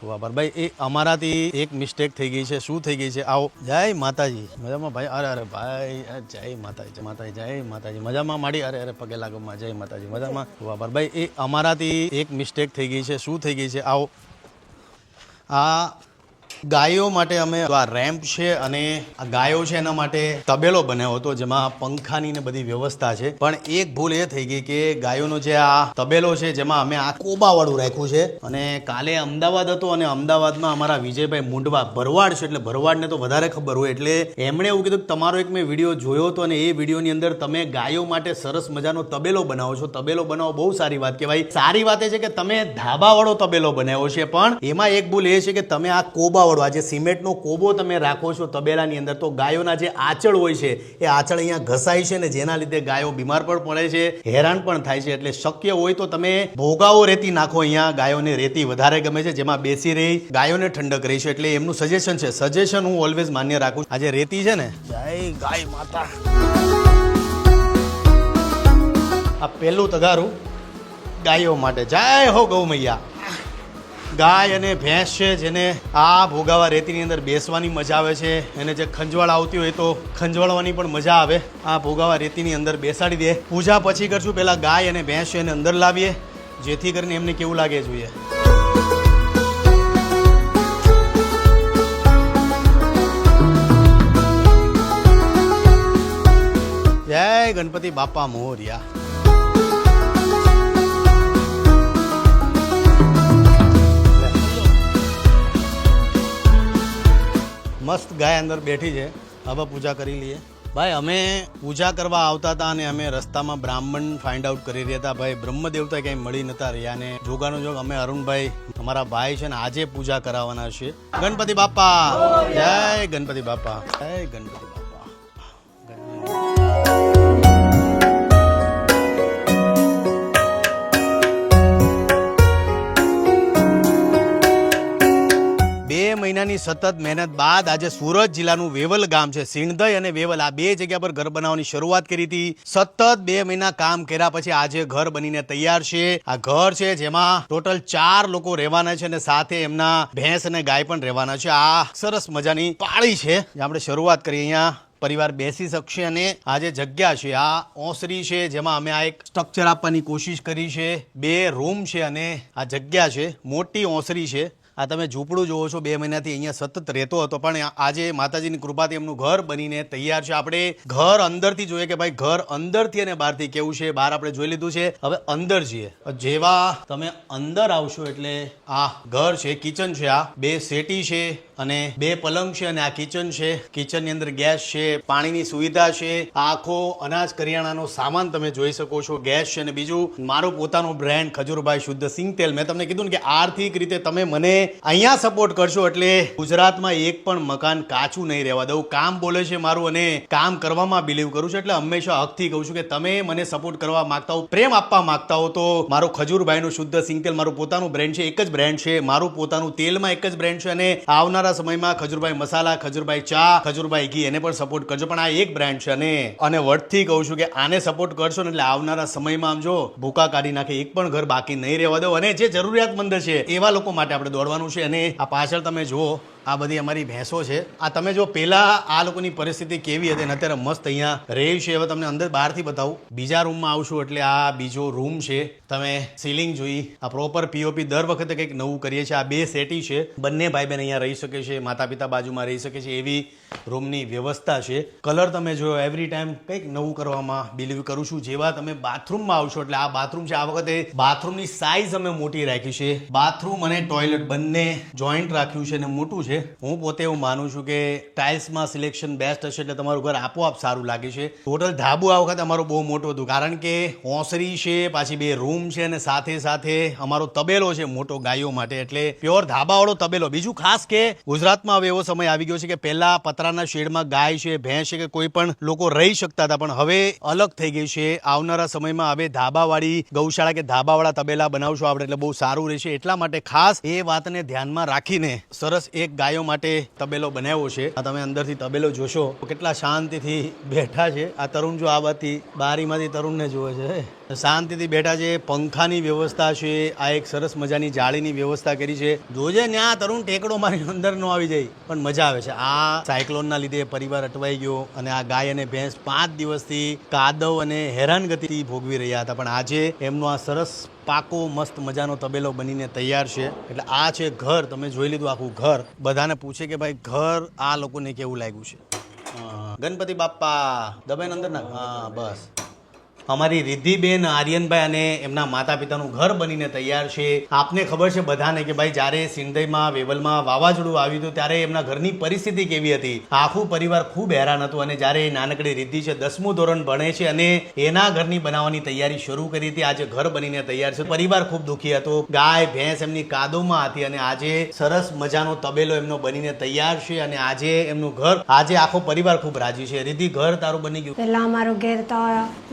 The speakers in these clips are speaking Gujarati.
વાપર ભાઈ એ અમારાથી એક મિસ્ટેક થઈ ગઈ છે. શું થઈ ગઈ છે? આવો. જય માતાજી. મજામાં ભાઈ? અરે અરે ભાઈ જય માતાજી. માતાજી જય માતાજી. મજામાં માડી? અરે અરે પગે લાગો માં. જય માતાજી. મજામાં? વાપર ભાઈ એ અમારાથી એક મિસ્ટેક થઈ ગઈ છે. શું થઈ ગઈ છે? આવો. આ ગાયો માટે અમે આ રેમ્પ છે અને આ ગાયો છે એના માટે તબેલો બનાવ્યો હતો જેમાં પંખાની ને બધી વ્યવસ્થા છે. પણ એક ભૂલ એ થઈ ગઈ કે ગાયોનો જે આ તબેલો છે જેમાં અમે આ કોબાવાળું રાખ્યું છે અને કાલે અમદાવાદ હતો અને અમદાવાદમાં અમારા વિજયભાઈ મુંડવા ભરવાડ છે એટલે ભરવાડને તો વધારે ખબર હોય એટલે એમણે એવું કીધું કે તમારો એક મેં વિડીયો જોયો હતો અને એ વિડીયોની અંદર તમે ગાયો માટે સરસ મજાનો તબેલો બનાવો છો. તબેલો બનાવો બહુ સારી વાત કહેવાય. સારી વાત એ છે કે તમે ધાબાવાળો તબેલો બનાવ્યો છે પણ એમાં એક ભૂલ એ છે કે તમે આ કોબા આજે સિમેન્ટનો કોબો તમે રાખો છો તબેલાની અંદર તો ગાયોના જે આંચળ હોય છે એ આંચળ અહીંયા ઘસાય છે ને જેના લીધે ગાયો બીમાર પણ પડે છે, હેરાન પણ થાય છે. એટલે શક્ય હોય તો તમે ભોગાવો રેતી નાખો. અહીંયા ગાયોને રેતી વધારે ગમે છે જેમાં બેસી રહી ગાયોને ઠંડક રહી છે એટલે એમનું સજેશન છે. સજેશન હું ઓલવેઝ માન્ય રાખું. આજે રેતી છે ને જય ગાય માતા. આ પહેલું તગારું ગાયો માટે. જય હો ગૌ મૈયા. ગાય અને ભેંસ છે જેને આ ભોગાવા રેતીની અંદર બેસવાની મજા આવે છે એને જે ખંજવાળ આવતી હોય તો ખંજવાળવાની પણ મજા આવે. આ ભોગાવા રેતીની અંદર બેસાડી દે. પૂજા પછી કરશું. પહેલા ગાય અને ભેંસ છે એને અંદર લાવીએ જેથી કરીને એમને કેવું લાગે જોઈએ. જય ગણપતિ બાપા મોરયા. મસ્ત ગાય અંદર બેઠી છે. હવે પૂજા કરી લઈએ. ભાઈ અમે પૂજા કરવા આવતા હતા અને અમે રસ્તામાં બ્રાહ્મણ ફાઇન્ડ આઉટ કરી રહ્યા હતા. ભાઈ બ્રહ્મ દેવતા ક્યાંય મળી નતા રહ્યા અને જોગાનો જોગ અમે અરુણભાઈ અમારા ભાઈ છે ને આજે પૂજા કરાવવાના છે. ગણપતિ બાપા જય ગણપતિ બાપા જય ગણપતિ બાપા. મહિનાની સતત મહેનત બાદ આજે સુરત જિલ્લાનું વેવલ ગામ છે, સિણધઈ અને વેવલ આ બે જગ્યા પર ઘર બનાવવાની શરૂઆત કરી હતી. સતત 2 મહિના કામ કર્યા પછી આજે ઘર બનીને તૈયાર છે. આ ઘર છે જેમાં ટોટલ 4 લોકો રહેવાના છે અને સાથે એમના ભેંસ અને ગાય પણ રહેવાના છે. આ સરસ મજાની પાળી છે. આપણે શરૂઆત કરીએ. અહીંયા પરિવાર બેસી શકશે અને આ જે જગ્યા છે આ ઓસરી છે જેમાં અમે આ એક સ્ટ્રક્ચર આપવાની કોશિશ કરી છે. 2 રૂમ છે અને આ જગ્યા છે. મોટી ઓસરી છે. આ તમે ઝૂંપડું જોવો છો. 2 મહિનાથી અહીંયા સતત રહેતો હતો પણ આજે માતાજીની કૃપાથી એમનું ઘર બનીને તૈયાર છે. આપણે ઘર અંદરથી જોઈએ કે ભાઈ ઘર અંદરથી અને બહારથી કેવું છે. બહાર આપણે જોઈ લીધું છે. હવે અંદર જઈએ. જેવા તમે અંદર આવશો એટલે આ ઘર છે, કિચન છે. આ 2 સેટી છે અને 2 પલંગ છે અને આ કિચન છે. કિચનની અંદર ગેસ છે, પાણીની સુવિધા છે. આખો અનાજ કરિયાણાનો સામાન તમે જોઈ શકો છો. ગેસ છે અને બીજું મારું પોતાનું બ્રાન્ડ ખજૂરભાઈ શુદ્ધ સિંગ તેલ. મેં તમને કીધું ને કે આર્થિક રીતે તમે મને અહીંયા સપોર્ટ કરશો એટલે ગુજરાતમાં એક પણ મકાન કાચું નહીં રહેવા દઉં. કામ બોલે છે મારું અને કામ કરવામાં બિલીવ કરું છું એટલે હંમેશા હકથી કહું છું કે તમે મને સપોર્ટ કરવા માંગતા હો, પ્રેમ આપવા માંગતા હો તો મારું ખજૂરભાઈનું શુદ્ધ સિંગ તેલ મારું પોતાનું બ્રાન્ડ છે. એક જ બ્રાન્ડ છે મારું પોતાનું તેલમાં. એક જ બ્રાન્ડ છે અને આવનારા સમયમાં ખજૂરભાઈ મસાલા, ખજૂરભાઈ ચા, ખજૂરભાઈ ઘી એને પણ સપોર્ટ કરજો. પણ આ એક બ્રાન્ડ છે અને વટથી કહું છું કે આને સપોર્ટ કરશો ને એટલે આવનારા સમયમાં આમ જો ભૂકા કાઢી નાખે એક પણ ઘર બાકી નહીં રહેવા દો. અને જે જરૂરિયાતમંદ છે એવા લોકો માટે આપણે દોડવાનું છે. અને આ પાછળ તમે જુઓ આ બધી અમારી ભેંસો છે. આ તમે જો પેલા આ લોકોની પરિસ્થિતિ કેવી હતી અને અત્યારે મસ્ત અહીંયા રહે છે. હવે તમને અંદર બહારથી બતાવું. બીજા રૂમમાં આવશું એટલે આ બીજો રૂમ છે. તમે સીલિંગ જોઈ. આ પ્રોપર પીઓપી દર વખતે કંઈક નવું કરીએ છીએ. આ 2 સેટી છે. બંને ભાઈ બહેન અહીંયા રહી શકે છે. માતા પિતા બાજુમાં રહી શકે છે એવી રૂમની વ્યવસ્થા છે. કલર તમે જો એવરી ટાઈમ કંઈક નવું કરવામાં બિલીવ કરું છું. જેવા તમે બાથરૂમમાં આવશો એટલે આ બાથરૂમ છે. આ વખતે બાથરૂમની સાઇઝ અમે મોટી રાખી છે. બાથરૂમ અને ટોયલેટ બંને જોઈન્ટ રાખ્યું છે અને મોટું છે. હું પોતે એવું માનું છું કે ટાઇલ્સમાં સિલેક્શન બેસ્ટ હશે એટલે તમારું ઘર આપોઆપ સારું લાગે છે. ટોટલ ધાબુ આ વખતે અમારું બહુ મોટું હતું કારણ કે ઓસરી છે, પાછી 2 રૂમ છે અને સાથે સાથે અમારો તબેલો છે મોટો ગાયો માટે એટલે પ્યોર ધાબાવાળો તબેલો. બીજું ખાસ કે ગુજરાતમાં હવે એવો સમય આવી ગયો છે કે પહેલા પતરાના શેડમાં ગાય છે, ભેંસ છે કે કોઈ પણ લોકો રહી શકતા હતા પણ હવે અલગ થઈ ગઈ છે. આવનારા સમયમાં હવે ધાબાવાળી ગૌશાળા કે ધાબાવાળા તબેલા બનાવશું આપણે એટલે બહુ સારું રહેશે. એટલા માટે ખાસ એ વાતને ધ્યાનમાં રાખીને સરસ એક ગાયો માટે તબેલો બનાવ્યો છે. આ તમે અંદરથી તબેલો જોશો કેટલા શાંતિથી બેઠા છે. આ તરુણ જો આ બાજુથી બારીમાંથી તરુણને જોવે છે. શાંતિથી બેઠા છે, પંખાની વ્યવસ્થા છે, આ એક સરસ મજાની જાળીની વ્યવસ્થા કરી છે. જોજે ત્યાં તરુણ ટેકડો મારી અંદર નો આવી જાય, પણ મજા આવે છે. આ સાયક્લોનના લીધે પરિવાર અટવાઈ ગયો અને આ ગાય અને ભેંસ 5 દિવસથી કાદવ અને હેરાનગતિ ભોગવી રહ્યા હતા, પણ આજે એમનો આ સરસ પાકો મસ્ત મજાનો તબેલો બનીને તૈયાર છે. એટલે આ છે ઘર. તમે જોઈ લીધું આખું ઘર. બધાને પૂછે કે ભાઈ ઘર આ લોકોને કેવું લાગ્યું છે. ગણપતિ બાપ્પા દબાઈને અંદર નાખ. હા બસ. અમારી રિદ્ધિબેન, આર્યનભાઈ અને એમના માતા પિતાનું ઘર બનીને તૈયાર છે. આપને ખબર છે બધાને કે ભાઈ જ્યારે સિંધઈમાં વેવલમાં વાવાઝોડું આવ્યું હતું ત્યારે એમના ઘરની પરિસ્થિતિ કેવી હતી. આખું પરિવાર ખૂબ હેરાન હતું અને જ્યારે નાનકડી રિદ્ધિ છે 10મું ધોરણ ભણે છે અને એના ઘરની બનાવવાની તૈયારી શરૂ કરી હતી. આજે ઘર બનીને તૈયાર છે. પરિવાર ખૂબ દુઃખી હતો. ગાય ભેંસ એમની કાદવમાં હતી અને આજે સરસ મજાનો તબેલો એમનો બનીને તૈયાર છે અને આજે એમનું ઘર, આજે આખો પરિવાર ખૂબ રાજી છે. રિદ્ધિ ઘર તારું બની ગયું? પેલા અમારું ઘેર તો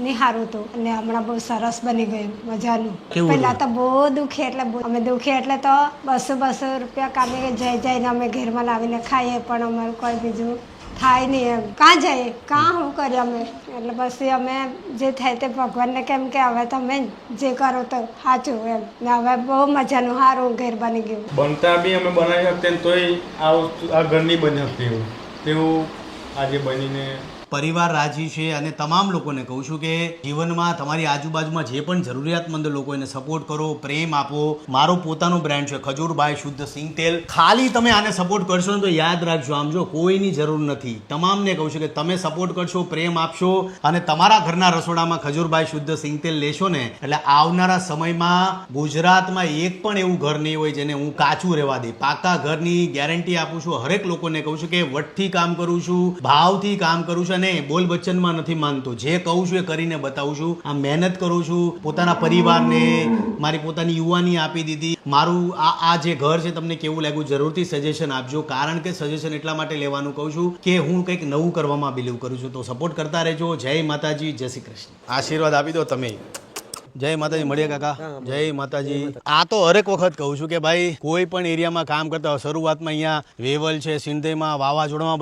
નિહારું અને હમણાં બહુ સરસ બની ગયું, મજાનું. કેવું પેલા તો બહુ દુખી, એટલે અમે દુખી એટલે તો 200 રૂપિયા કાઢીને જઈને અમે ઘેરમાં લાવીને ખાઈએ, પણ અમારું કોઈ બીજું થાય નહીં. એમ કાં જઈએ, કાં શું કરીએ અમે? એટલે પછી અમે જે થાય તે ભગવાનને કેમ કે હવે તમે જે કરો તો સાચું એમ. ને હવે બહુ મજાનું સારું ઘેર બની ગયું. બનતા બી અમે બનાવી શકીએ ને તોય આ ઘરની બની શકતી તેવું આજે બનીને પરિવાર રાજી છે. અને તમામ લોકોને કહું છું કે જીવનમાં તમારી આજુબાજુમાં જે પણ જરૂરિયાતમંદ લોકો એને સપોર્ટ કરો, પ્રેમ આપો. મારો પોતાનો બ્રાન્ડ છે ખજૂરભાઈ શુદ્ધ સિંગ તેલ. ખાલી તમે આને સપોર્ટ કરશો ને તો યાદ રાખજો, આમ જો કોઈની જરૂર નથી. તમામને કહું છું કે તમે સપોર્ટ કરશો, પ્રેમ આપશો અને તમારા ઘરના રસોડામાં ખજૂરભાઈ શુદ્ધ સિંગ તેલ લેશો ને એટલે આવનારા સમયમાં ગુજરાતમાં એક પણ એવું ઘર નહીં હોય જેને હું કાચું રહેવા દે. પાકા ઘરની ગેરંટી આપું છું. હરેક લોકોને કહું છું કે વટથી કામ કરું છું, ભાવથી કામ કરું છું અને બોલ બચ્ચનમાં નથી માનતો. જે કહું છું એ કરીને બતાવું છું. આ મહેનત કરું છું. પોતાના પરિવારને મારી પોતાની યુવાની આપી દીધી. મારું આ જે ઘર છે તમને કેવું લાગ્યું જરૂરથી સજેશન આપજો, કારણ કે સજેશન એટલા માટે લેવાનું કહું છું કે હું કંઈક નવું કરવામાં બિલીવ કરું છું. તો સપોર્ટ કરતા રહેજો. જય માતાજી, જય શ્રી કૃષ્ણ. આશીર્વાદ આપી દો તમે. જય માતાજી. મળીએ કાકા. જય માતાજી. આ તો હરેક વખત કહું છું કે ભાઈ કોઈ પણ એરિયામાં કામ કરતા હોય, શરૂઆતમાં અહીંયા વેવલ છે, સિંધઈમાં વાવાઝોડામાં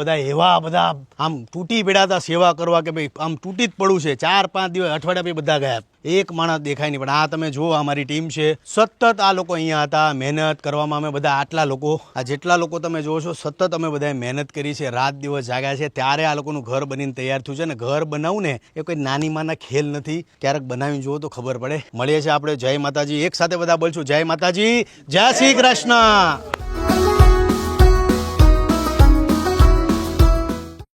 બધા આમ તૂટી પડ્યા હતા સેવા કરવા કે ભાઈ આમ તૂટી જ પડવું છે. 4-5 દિવસ અઠવાડિયા પછી બધા ગયા, એક માણસ દેખાય નહીં. પણ આ તમે જુઓ અમારી ટીમ છે, સતત આ લોકો અહીંયા હતા. મહેનત કરવામાં અમે બધા આટલા લોકો, આ જેટલા લોકો તમે જોવો છો, સતત અમે બધાએ મહેનત કરી છે, રાત દિવસ જાગ્યા છે, ત્યારે આ લોકોનું ઘર બનીને તૈયાર થયું છે. અને ઘર બનાવવું ને એ કોઈ નાની માના ખેલ નથી. ક્યારેક બનાવીને જુઓ તો ખબર પડે. મળીએ છીએ આપણે. જય માતાજી. એક સાથે બધા બોલશું જય માતાજી, જય શ્રી કૃષ્ણ.